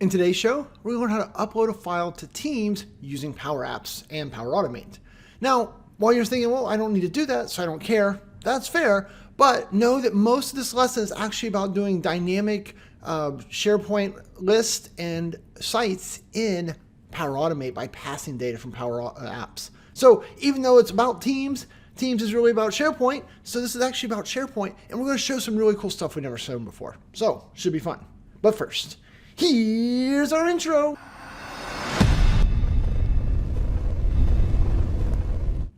In today's show, we're going to learn how to upload a file to Teams using PowerApps and Power Automate. Now, while you're thinking, well, I don't need to do that, so I don't care, that's fair, but know that most of this lesson is actually about doing dynamic SharePoint lists and sites in Power Automate by passing data from PowerApps. So even though it's about Teams, Teams is really about SharePoint, so this is actually about SharePoint, and we're going to show some really cool stuff we've never shown before. So, should be fun. But first, here's our intro.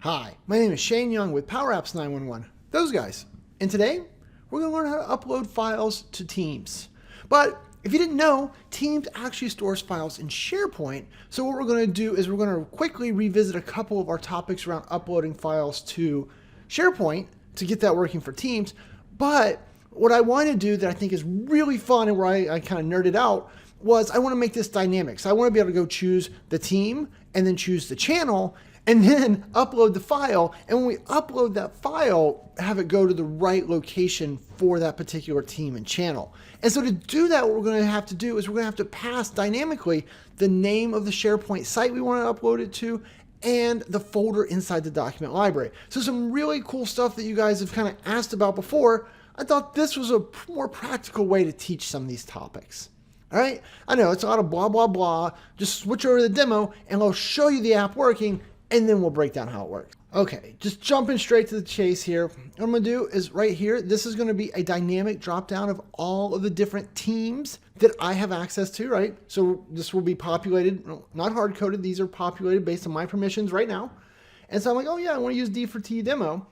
Hi, my name is Shane Young with PowerApps 911. Those guys. And today, we're going to learn how to upload files to Teams. But if you didn't know, Teams actually stores files in SharePoint. So what we're going to do is we're going to quickly revisit a couple of our topics around uploading files to SharePoint to get that working for Teams. But what I want to do that I think is really fun and where I kind of nerded out was I want to make this dynamic. So I want to be able to go choose the team and then choose the channel and then upload the file. And when we upload that file, have it go to the right location for that particular team and channel. And so to do that, what we're going to have to do is we're going to have to pass dynamically the name of the SharePoint site we want to upload it to and the folder inside the document library. So some really cool stuff that you guys have kind of asked about before. I thought this was a more practical way to teach some of these topics. All right, I know it's a lot of blah, blah, blah. Just switch over to the demo and I'll show you the app working and then we'll break down how it works. Okay, just jumping straight to the chase here. What I'm gonna do is right here, this is gonna be a dynamic drop down of all of the different teams that I have access to, right? So this will be populated, not hard coded, these are populated based on my permissions right now. And so I'm like, oh yeah, I wanna use D for T demo.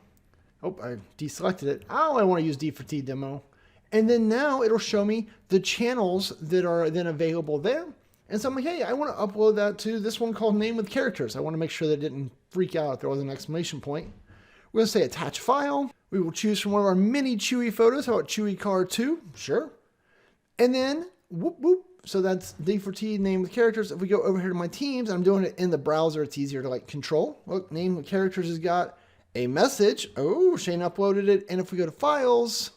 Oh, I deselected it. Oh, I wanna use D for T demo. And then now it'll show me the channels that are then available there. And so I'm like, hey, I want to upload that to this one called Name with Characters. I want to make sure that it didn't freak out if there was an exclamation point. We're going to say attach file. We will choose from one of our mini Chewy photos. How about Chewy Car 2? Sure. And then, whoop, whoop. So that's D for T, Name with Characters. If we go over here to my teams, I'm doing it in the browser. It's easier to like control. Look, Name with Characters has got a message. Oh, Shane uploaded it. And if we go to Files,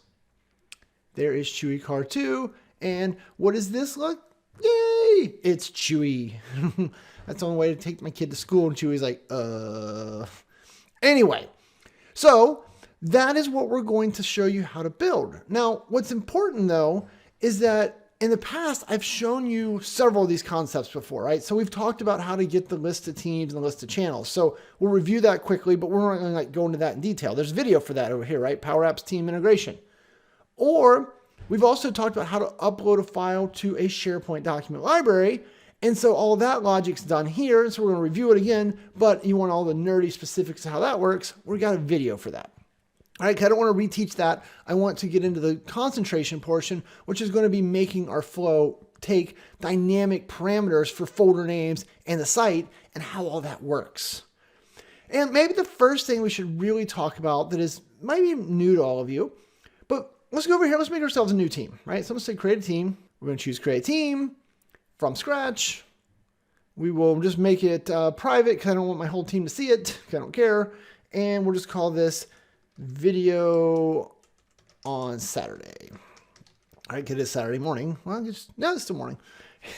there is Chewy Car 2. And what does this look? Yay! It's Chewy. That's the only way to take my kid to school. And Chewy's like, Anyway, so that is what we're going to show you how to build. Now, what's important though, is that in the past, I've shown you several of these concepts before, right? So we've talked about how to get the list of teams and the list of channels. So we'll review that quickly, but we're not going to like go into that in detail. There's video for that over here, right? PowerApps team integration. Or we've also talked about how to upload a file to a SharePoint document library. And so all that logic's done here. So we're going to review it again, but you want all the nerdy specifics of how that works. We've got a video for that. All right, I don't want to reteach that. I want to get into the concentration portion, which is going to be making our flow take dynamic parameters for folder names and the site and how all that works. And maybe the first thing we should really talk about that is maybe new to all of you, but let's go over here. Let's make ourselves a new team, right? So let's say create a team. We're going to choose create a team from scratch. We will just make it private because I don't want my whole team to see it. I don't care. And we'll just call this video on Saturday. All right, it is Saturday morning. Well, it's still morning.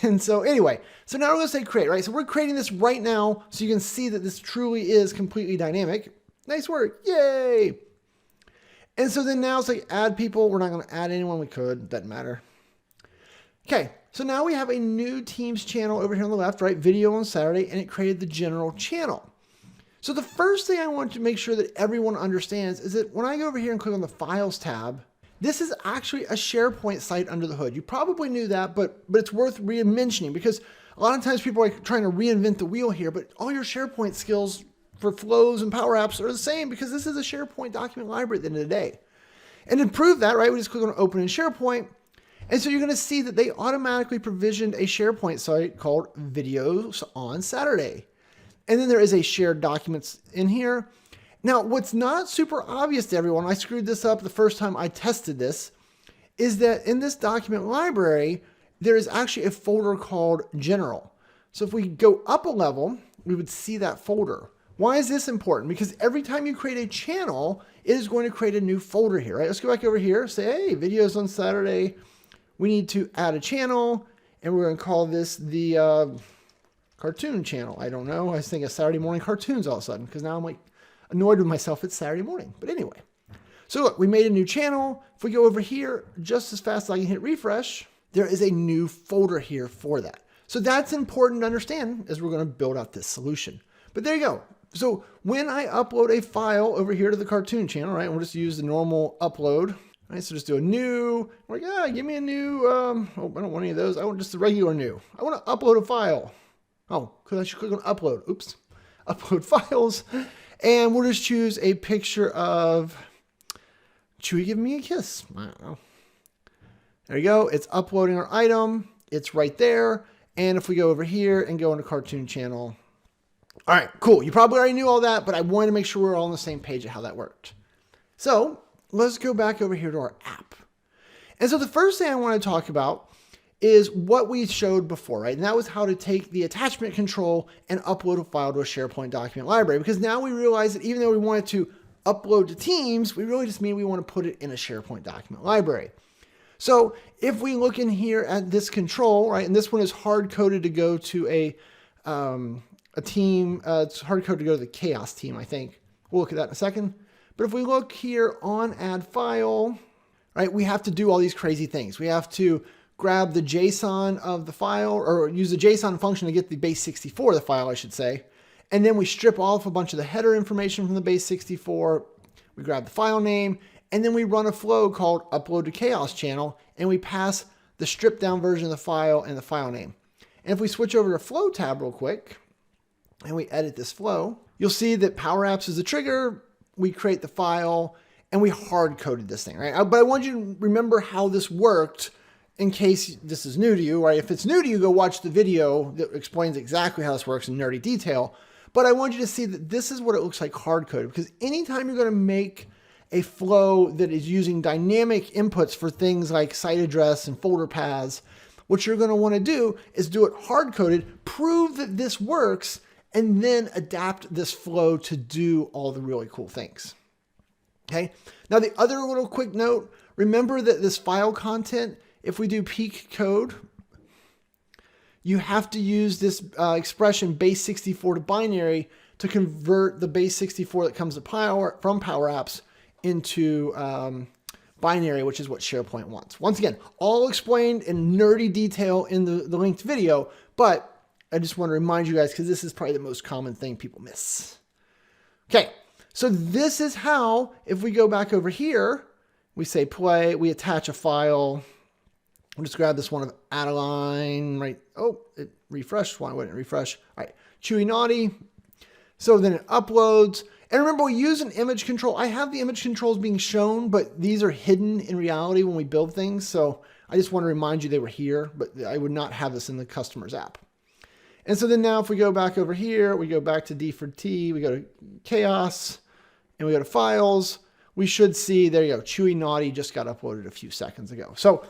And so anyway, so now we're going to say create, right? So we're creating this right now so you can see that this truly is completely dynamic. Nice work. Yay. And so then now it's like add people. We're not going to add anyone. We could. Doesn't matter. Okay. So now we have a new Teams channel over here on the left, right? Video on Saturday, and it created the general channel. So the first thing I want to make sure that everyone understands is that when I go over here and click on the Files tab, this is actually a SharePoint site under the hood. You probably knew that, but it's worth re-mentioning because a lot of times people are trying to reinvent the wheel here, but all your SharePoint skills for flows and PowerApps are the same because this is a SharePoint document library at the end of the day. And to prove that, right, we just click on Open in SharePoint. And so you're going to see that they automatically provisioned a SharePoint site called Videos on Saturday. And then there is a shared documents in here. Now, what's not super obvious to everyone, I screwed this up the first time I tested this, is that in this document library, there is actually a folder called General. So if we go up a level, we would see that folder. Why is this important? Because every time you create a channel, it is going to create a new folder here, right? Let's go back over here, say, hey, videos on Saturday. We need to add a channel. And we're going to call this the cartoon channel. I don't know. I was thinking of Saturday morning cartoons all of a sudden because now I'm like annoyed with myself. It's Saturday morning. But anyway. So look, we made a new channel. If we go over here, just as fast as I can hit refresh, there is a new folder here for that. So that's important to understand as we're going to build out this solution. But there you go. So when I upload a file over here to the cartoon channel, right, and we'll just use the normal upload. Right, so just do a new, like, give me a new, oh, I don't want any of those. I want just the regular new. I want to upload a file. Oh, because I should click on upload. Oops. Upload files. And we'll just choose a picture of Chewy giving me a kiss. I don't know. There you go. It's uploading our item. It's right there. And if we go over here and go into cartoon channel. All right, cool. You probably already knew all that, but I wanted to make sure we're all on the same page of how that worked. So let's go back over here to our app. And so the first thing I want to talk about is what we showed before, right? And that was how to take the attachment control and upload a file to a SharePoint document library. Because now we realize that even though we wanted to upload to Teams, we really just mean we want to put it in a SharePoint document library. So if we look in here at this control, right, and this one is hard-coded to go to a team, it's hard-coded to go to the chaos team, I think. We'll look at that in a second. But if we look here on add file, right, we have to do all these crazy things. We have to grab the JSON of the file, or use the JSON function to get the base64 of the file, I should say. And then we strip off a bunch of the header information from the base64. We grab the file name, and then we run a flow called upload to chaos channel, and we pass the stripped down version of the file and the file name. And if we switch over to flow tab real quick, and we edit this flow, you'll see that PowerApps is the trigger. We create the file, and we hard coded this thing, right? But I want you to remember how this worked in case this is new to you, right? If it's new to you, go watch the video that explains exactly how this works in nerdy detail. But I want you to see that this is what it looks like hard coded, because anytime you're going to make a flow that is using dynamic inputs for things like site address and folder paths, what you're going to want to do is do it hard coded, prove that this works, and then adapt this flow to do all the really cool things. Okay. Now the other little quick note, remember that this file content, if we do peak code, you have to use this expression base64 to binary to convert the base64 that comes to from PowerApps into binary, which is what SharePoint wants. Once again, all explained in nerdy detail in the linked video, but I just want to remind you guys because this is probably the most common thing people miss. Okay, so this is how, if we go back over here, we say play, we attach a file. We'll just grab this one of add a line, right? Oh, it refreshed. Why wouldn't it refresh? All right, Chewy Naughty. So then it uploads. And remember, we use an image control. I have the image controls being shown, but these are hidden in reality when we build things. So I just want to remind you they were here, but I would not have this in the customer's app. And so then now if we go back over here, we go back to D for T, we go to chaos, and we go to files, we should see, there you go, Chewy Naughty just got uploaded a few seconds ago. So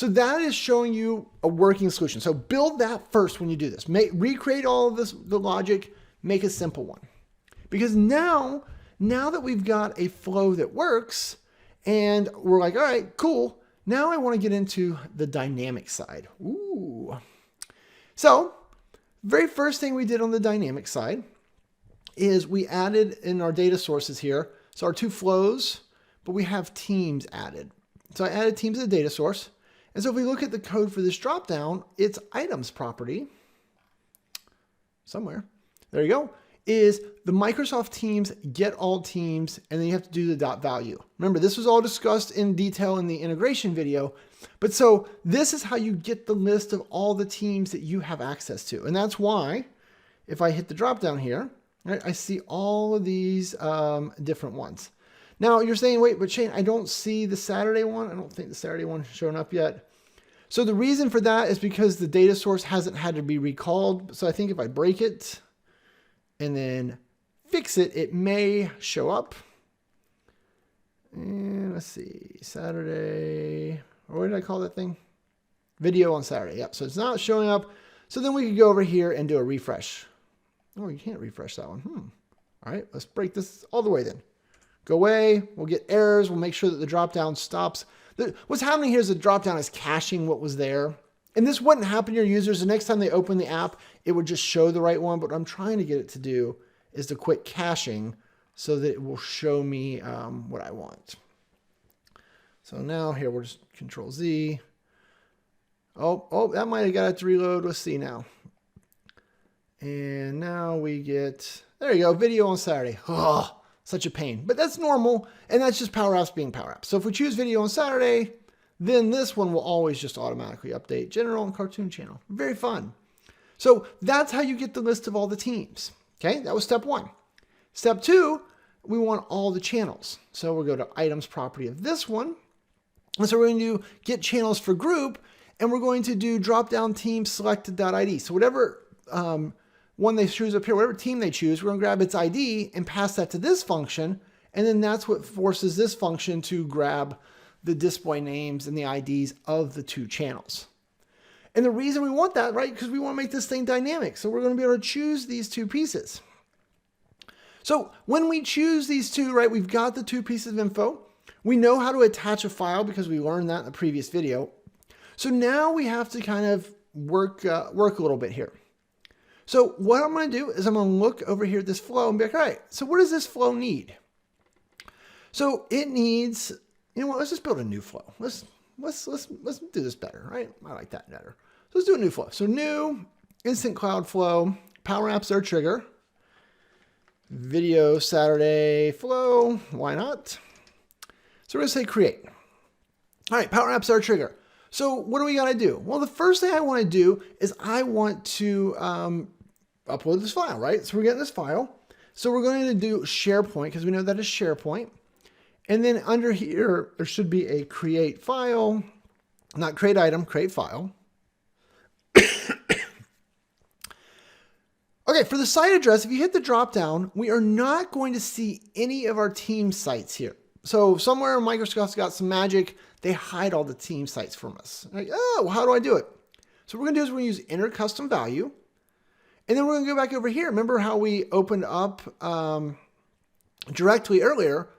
that is showing you a working solution. So build that first when you do this. Recreate all of this, the logic, make a simple one. Because now that we've got a flow that works, and we're like, all right, cool. Now I want to get into the dynamic side. Ooh. So very first thing we did on the dynamic side is we added in our data sources here. So our two flows, but we have teams added. So I added teams as a data source. And so if we look at the code for this dropdown, it's items property somewhere. There you go. Is the Microsoft Teams get all teams, and then you have to do the .value. Remember, this was all discussed in detail in the integration video. But so this is how you get the list of all the teams that you have access to. And that's why if I hit the drop down here, right, I see all of these different ones. Now you're saying, wait, but Shane, I don't see the Saturday one. I don't think the Saturday one has shown up yet. So the reason for that is because the data source hasn't had to be recalled. So I think if I break it and then fix it, it may show up. And let's see, Saturday, or what did I call that thing? Video on Saturday. Yep. So it's not showing up. So then we could go over here and do a refresh. Oh, you can't refresh that one. All right, let's break this all the way then. Go away. We'll get errors. We'll make sure that the dropdown stops. What's happening here is the dropdown is caching what was there. And this wouldn't happen to your users. The next time they open the app, it would just show the right one. But what I'm trying to get it to do is to quit caching so that it will show me what I want. So now here, we'll just Control Z. Oh, that might have got it to reload. Let's see now. And now we get, there you go, video on Saturday. Oh, such a pain. But that's normal. And that's just PowerApps being PowerApps. So if we choose video on Saturday, then this one will always just automatically update general and cartoon channel. Very fun. So that's how you get the list of all the teams. Okay, that was step 1. Step 2, we want all the channels. So we'll go to items property of this one. And so we're going to do get channels for group, and we're going to do drop down team selected.id. So whatever one they choose up here, whatever team they choose, we're going to grab its ID and pass that to this function. And then that's what forces this function to grab the display names and the IDs of the 2 channels. And the reason we want that, right, because we want to make this thing dynamic. So we're going to be able to choose these 2 pieces. So when we choose these 2, right, we've got the 2 pieces of info. We know how to attach a file because we learned that in the previous video. So now we have to kind of work a little bit here. So what I'm going to do is I'm going to look over here at this flow and be like, all right, so what does this flow need? So it needs, you know what, let's just build a new flow. Let's do this better, right? I like that better. So let's do a new flow. So new, instant cloud flow, PowerApps are trigger, video Saturday flow, why not? So we're going to say create. All right, PowerApps are trigger. So what do we got to do? Well, the first thing I want to do is I want to upload this file, right? So we're getting this file. So we're going to do SharePoint because we know that is SharePoint. And then under here, there should be a create file, not create item, create file. Okay, for the site address, if you hit the drop down, we are not going to see any of our team sites here. So somewhere Microsoft's got some magic. They hide all the team sites from us. Like, oh, well, how do I do it? So what we're going to do is we're going to use enter custom value. And then we're going to go back over here. Remember how we opened up directly earlier?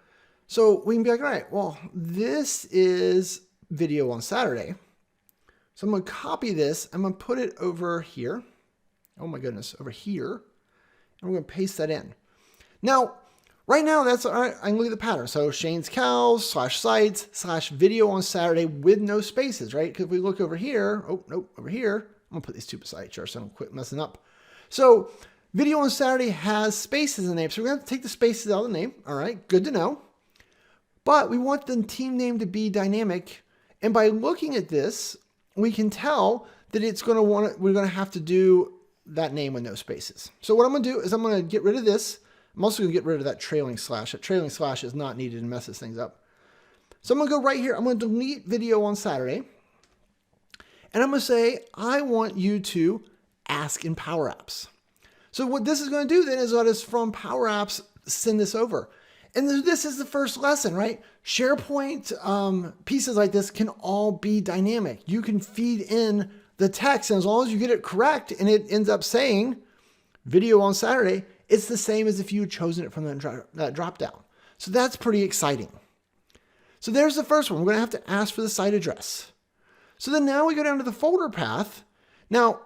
So we can be like, all right, well, this is video on Saturday. So I'm going to copy this. I'm going to put it over here. Oh my goodness, over here. And we're going to paste that in. Now, right now, that's all right. I can leave the pattern. So Shane's Cows /sites /video on Saturday with no spaces, right? Because if we look over here, oh, nope, over here, I'm going to put these 2 beside each other so I don't quit messing up. So video on Saturday has spaces in the name. So we're going to have to take the spaces out of the name. All right, good to know. But we want the team name to be dynamic. And by looking at this, we can tell that it's going to we're going to have to do that name with no spaces. So what I'm going to do is I'm going to get rid of this. I'm also going to get rid of that trailing slash. That trailing slash is not needed and messes things up. So I'm going to go right here. I'm going to delete video on Saturday. And I'm going to say, I want you to ask in PowerApps. So what this is going to do then is let us from PowerApps send this over. And this is the first lesson, right? SharePoint pieces like this can all be dynamic. You can feed in the text, and as long as you get it correct and it ends up saying video on Saturday, it's the same as if you had chosen it from that drop down. So that's pretty exciting. So there's the first one. We're going to have to ask for the site address. So then now we go down to the folder path. Now,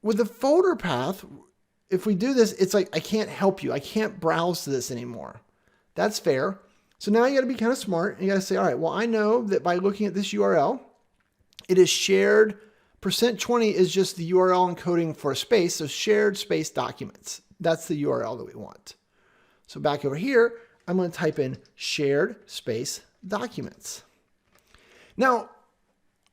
with the folder path, if we do this, it's like, I can't help you. I can't browse to this anymore. That's fair. So now you got to be kind of smart. And you got to say, all right, well, I know that by looking at this URL, it is shared. %20 is just the URL encoding for a space. So shared space documents. That's the URL that we want. So back over here, I'm going to type in shared space documents. Now,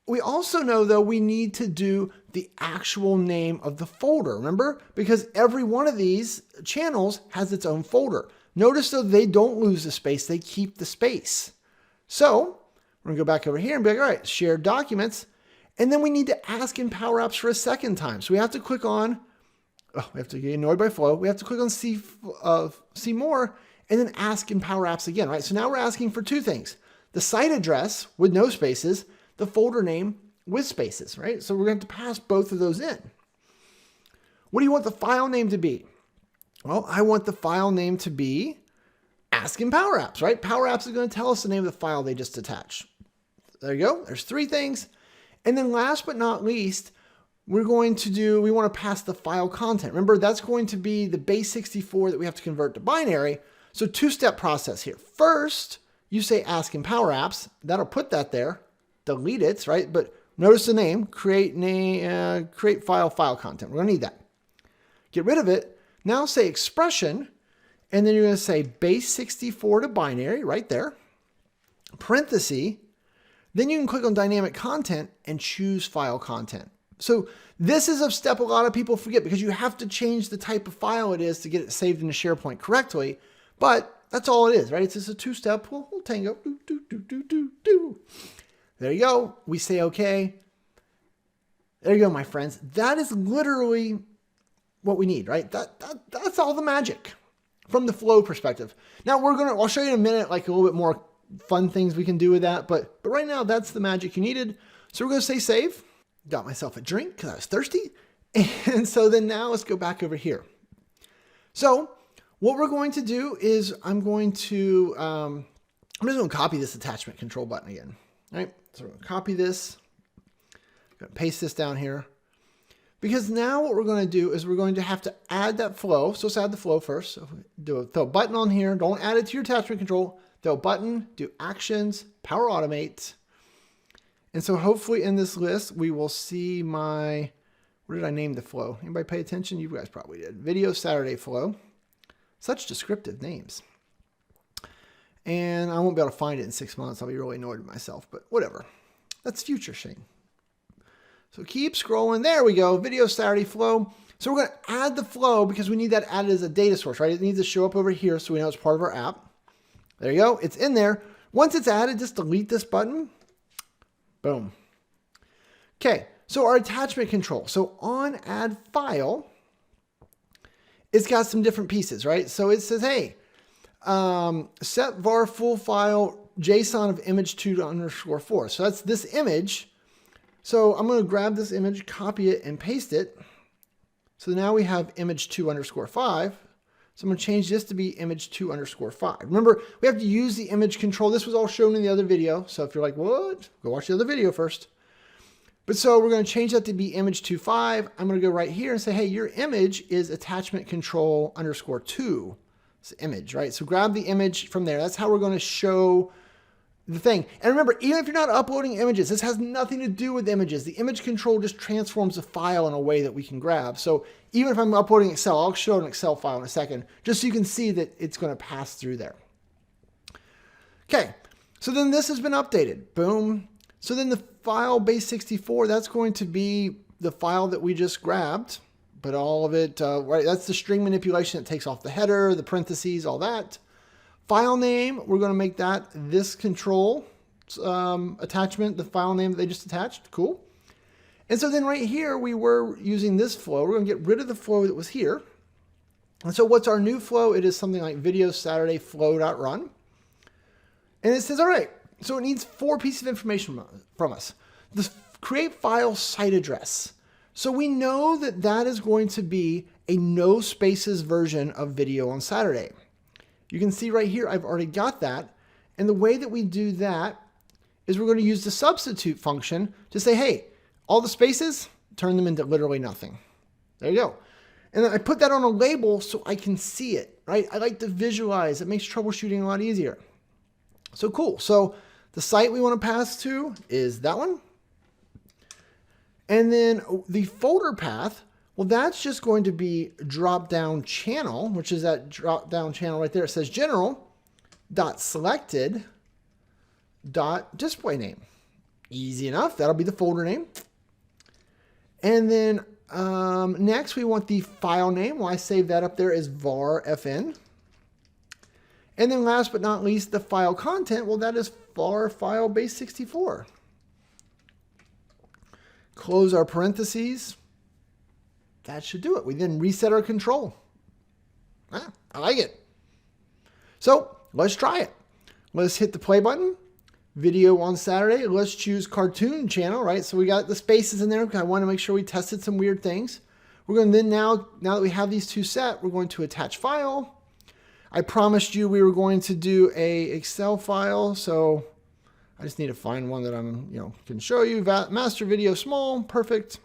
we also know, though, we need to do the actual name of the folder, remember? Because every one of these channels has its own folder. Notice, though, they don't lose the space. They keep the space. So we're going to go back over here and be like, all right, shared documents. And then we need to ask in PowerApps for a second time. So we have to click on, we have to get annoyed by flow. We have to click on see more and then ask in PowerApps again, right? So now we're asking for 2 things. The site address with no spaces, the folder name with spaces, right? So we're going to have to pass both of those in. What do you want the file name to be? Well, I want the file name to be ask in PowerApps, right? PowerApps is going to tell us the name of the file they just attached. There you go. There's 3 things. And then last but not least, we want to pass the file content. Remember, that's going to be the base 64 that we have to convert to binary. So two-step process here. First, you say ask in PowerApps. That'll put that there. Delete it, right? But notice the name, create file content. We're going to need that. Get rid of it. Now say expression, and then you're going to say base 64 to binary right there. Parenthesis. Then you can click on dynamic content and choose file content. So this is a step a lot of people forget because you have to change the type of file it is to get it saved into SharePoint correctly. But that's all it is, right? It's just a two-step little tango. There you go. We say okay. There you go, my friends. That is literally what we need, right? That's all the magic from the flow perspective. Now I'll show you in a minute, like a little bit more fun things we can do with that. But right now, that's the magic you needed. So we're going to say save. Got myself a drink because I was thirsty. And so then now let's go back over here. So what we're going to do is I'm just going to copy this attachment control button again. All right. So we're going to copy this. I'm going to paste this down here. Because now what we're going to do is we're going to have to add that flow. So let's add the flow first. So throw a button on here. Don't add it to your attachment control. Throw a button, do actions, power automate. And so hopefully in this list, we will see what did I name the flow? Anybody pay attention? You guys probably did. Video Saturday flow. Such descriptive names. And I won't be able to find it in 6 months. I'll be really annoyed with myself, but whatever. That's future Shane. So keep scrolling. There we go. Video Saturday flow. So we're going to add the flow because we need that added as a data source, right? It needs to show up over here so we know it's part of our app. There you go. It's in there. Once it's added, just delete this button. Boom. Okay. So our attachment control. So on add file, it's got some different pieces, right? So it says, hey, set var full file JSON of image2_4. So that's this image. So I'm going to grab this image, copy it, and paste it. So now we have image2_5. So I'm going to change this to be image2_5. Remember, we have to use the image control. This was all shown in the other video. So if you're like, what? Go watch the other video first. But so we're going to change that to be image25. I'm going to go right here and say, hey, your image is attachment control _2. It's image, right? So grab the image from there. That's how we're going to show the thing. And remember, even if you're not uploading images, this has nothing to do with images. The image control just transforms a file in a way that we can grab. So even if I'm uploading Excel, I'll show an Excel file in a second, just so you can see that it's going to pass through there. Okay, so then this has been updated. Boom. So then the file base64, that's going to be the file that we just grabbed, but all of it, right? That's the string manipulation that takes off the header, the parentheses, all that. File name, we're going to make that this control attachment, the file name that they just attached. Cool. And so then right here, we were using this flow. We're going to get rid of the flow that was here. And so what's our new flow? It is something like video Saturday flow.run. And it says, all right, so it needs 4 pieces of information from us. The create file site address. So we know that that is going to be a no spaces version of video on Saturday. You can see right here, I've already got that. And the way that we do that is we're going to use the substitute function to say, hey, all the spaces, turn them into literally nothing. There you go. And then I put that on a label so I can see it, right? I like to visualize. It makes troubleshooting a lot easier. So cool. So the site we want to pass to is that one. And then the folder path, well, that's just going to be drop-down channel, which is that drop-down channel right there. It says general.selected.display name. Easy enough. That'll be the folder name. And then next, we want the file name. Well, I saved that up there as var.fn. And then last but not least, the file content. Well, that is var file base64. Close our parentheses. That should do it. We then reset our control. Ah, I like it. So let's try it. Let's hit the play button. Video on Saturday. Let's choose cartoon channel, right? So we got the spaces in there because I want to make sure we tested some weird things. We're going to then now that we have these two set, we're going to attach file. I promised you we were going to do a Excel file. So I just need to find one that can show you. Master video small, perfect.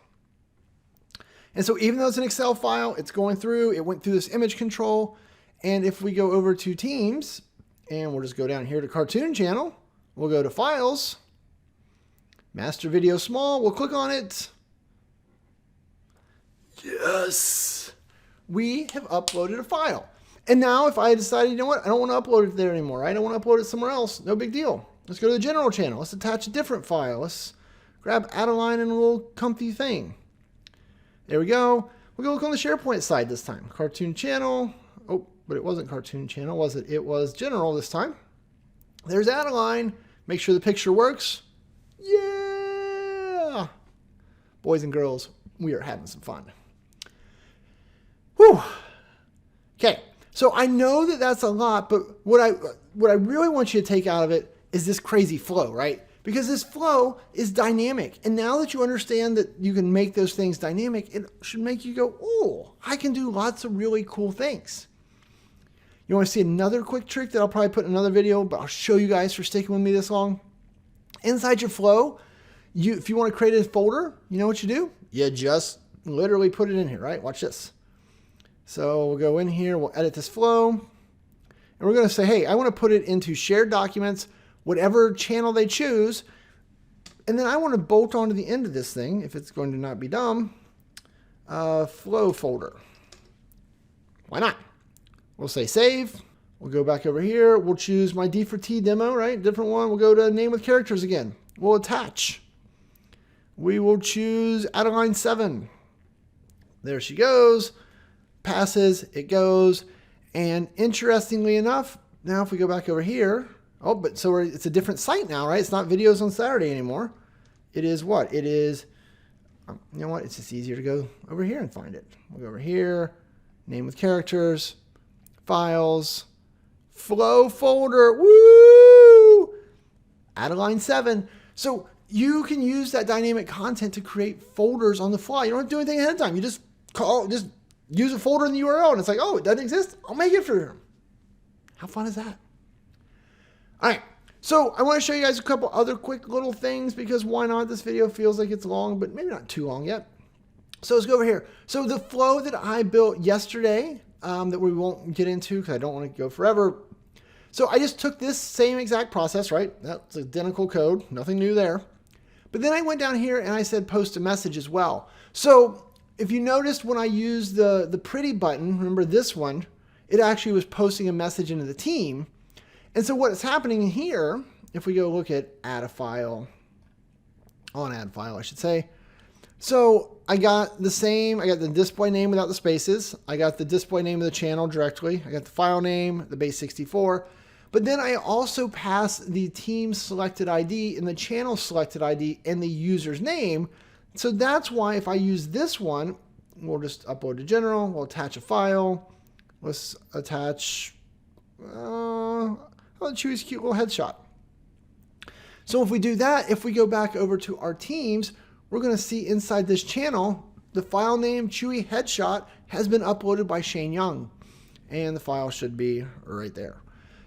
And so even though it's an Excel file, it's going through, it went through this image control. And if we go over to Teams, and we'll just go down here to Cartoon Channel, we'll go to Files, Master Video Small, we'll click on it. Yes! We have uploaded a file. And now if I decided, you know what, I don't want to upload it there anymore, right? I want to upload it somewhere else, no big deal. Let's go to the General channel. Let's attach a different file. Let's grab add a line and a little comfy thing. There we go. We'll go look on the SharePoint side this time. Cartoon Channel. Oh, but it wasn't Cartoon Channel, was it? It was General this time. There's add a line. Make sure the picture works. Yeah! Boys and girls, we are having some fun. Whew. Okay, so I know that that's a lot, but what I really want you to take out of it is this crazy flow, right? Because this flow is dynamic. And now that you understand that you can make those things dynamic, it should make you go, oh, I can do lots of really cool things. You want to see another quick trick that I'll probably put in another video, but I'll show you guys for sticking with me this long. Inside your flow, if you want to create a folder, you know what you do? You just literally put it in here, right? Watch this. So we'll go in here, we'll edit this flow, and we're going to say, hey, I want to put it into shared documents, whatever channel they choose, and then I want to bolt onto the end of this thing, if it's going to not be dumb, flow folder. Why not? We'll say save. We'll go back over here. We'll choose my D for T demo, right? Different one. We'll go to name with characters again. We'll attach. We will choose add a line 7. There she goes. Passes, it goes. And interestingly enough, now if we go back over here, oh, but so it's a different site now, right? It's not videos on Saturday anymore. It is what? It is, you know what? It's just easier to go over here and find it. We'll go over here, name with characters, files, flow folder, woo! Add a line 7. So you can use that dynamic content to create folders on the fly. You don't have to do anything ahead of time. You just use a folder in the URL and it's like, oh, it doesn't exist? I'll make it for you. How fun is that? All right, so I want to show you guys a couple other quick little things because why not? This video feels like it's long, but maybe not too long yet. So let's go over here. So the flow that I built yesterday that we won't get into because I don't want to go forever. So I just took this same exact process, right? That's identical code, nothing new there. But then I went down here and I said post a message as well. So if you noticed when I used the pretty button, remember this one, it actually was posting a message into the team. And so what is happening here, if we go look at add file, I should say. So I got the same, I got the display name without the spaces. I got the display name of the channel directly. I got the file name, the base 64. But then I also passed the team selected ID and the channel selected ID and the user's name. So that's why if I use this one, we'll just upload to general, we'll attach a file. Let's attach, I'll choose cute little headshot. So if we do that, if we go back over to our teams, we're going to see inside this channel, the file name Chewy Headshot has been uploaded by Shane Young. And the file should be right there.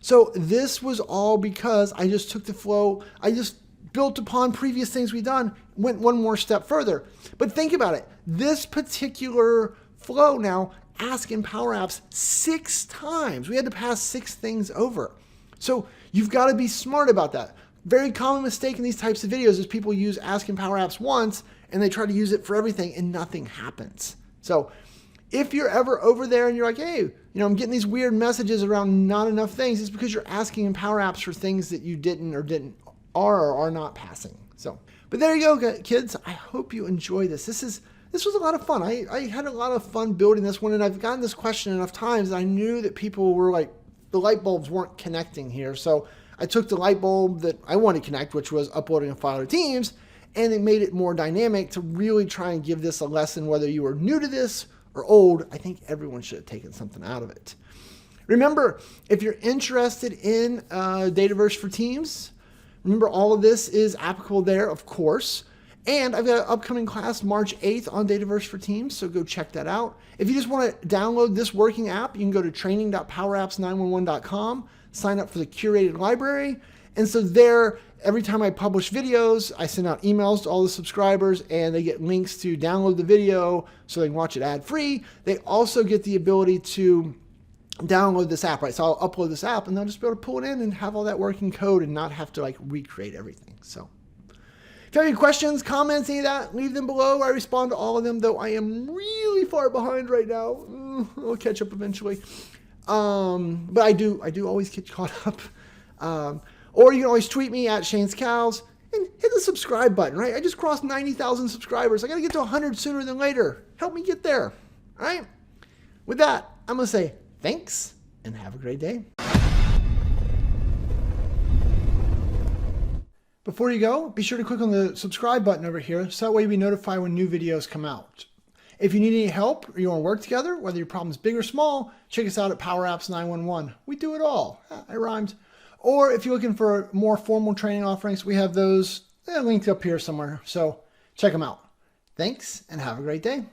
So this was all because I just took the flow, I just built upon previous things we've done, went one more step further. But think about it. This particular flow now asked in PowerApps 6 times. We had to pass 6 things over. So you've got to be smart about that. Very common mistake in these types of videos is people use ask in PowerApps once and they try to use it for everything and nothing happens. So if you're ever over there and you're like, hey, I'm getting these weird messages around not enough things, it's because you're asking in PowerApps for things that you didn't or are not passing. So, but there you go, kids. I hope you enjoy this. This was a lot of fun. I had a lot of fun building this one, and I've gotten this question enough times that I knew that people were like, the light bulbs weren't connecting here. So I took the light bulb that I wanted to connect, which was uploading a file to Teams, and it made it more dynamic to really try and give this a lesson, whether you were new to this or old. I think everyone should have taken something out of it. Remember, if you're interested in Dataverse for Teams, remember all of this is applicable there, of course. And I've got an upcoming class March 8th on Dataverse for Teams, so go check that out. If you just want to download this working app, you can go to training.poweraapps911.com, sign up for the curated library. And so there, every time I publish videos, I send out emails to all the subscribers and they get links to download the video so they can watch it ad-free. They also get the ability to download this app, right? So I'll upload this app and they'll just be able to pull it in and have all that working code and not have to like recreate everything. So if you have any questions, comments, any of that, leave them below. I respond to all of them, though I am really far behind right now. I'll catch up eventually. But I do always get caught up. Or you can always tweet me at Shane's Cows and hit the subscribe button, right? I just crossed 90,000 subscribers. I got to get to 100 sooner than later. Help me get there. All right. With that, I'm going to say thanks and have a great day. Before you go, be sure to click on the subscribe button over here so that way you'll be notified when new videos come out. If you need any help or you want to work together, whether your problem is big or small, check us out at PowerApps 911. We do it all. I rhymed. Or if you're looking for more formal training offerings, we have those linked up here somewhere. So check them out. Thanks and have a great day.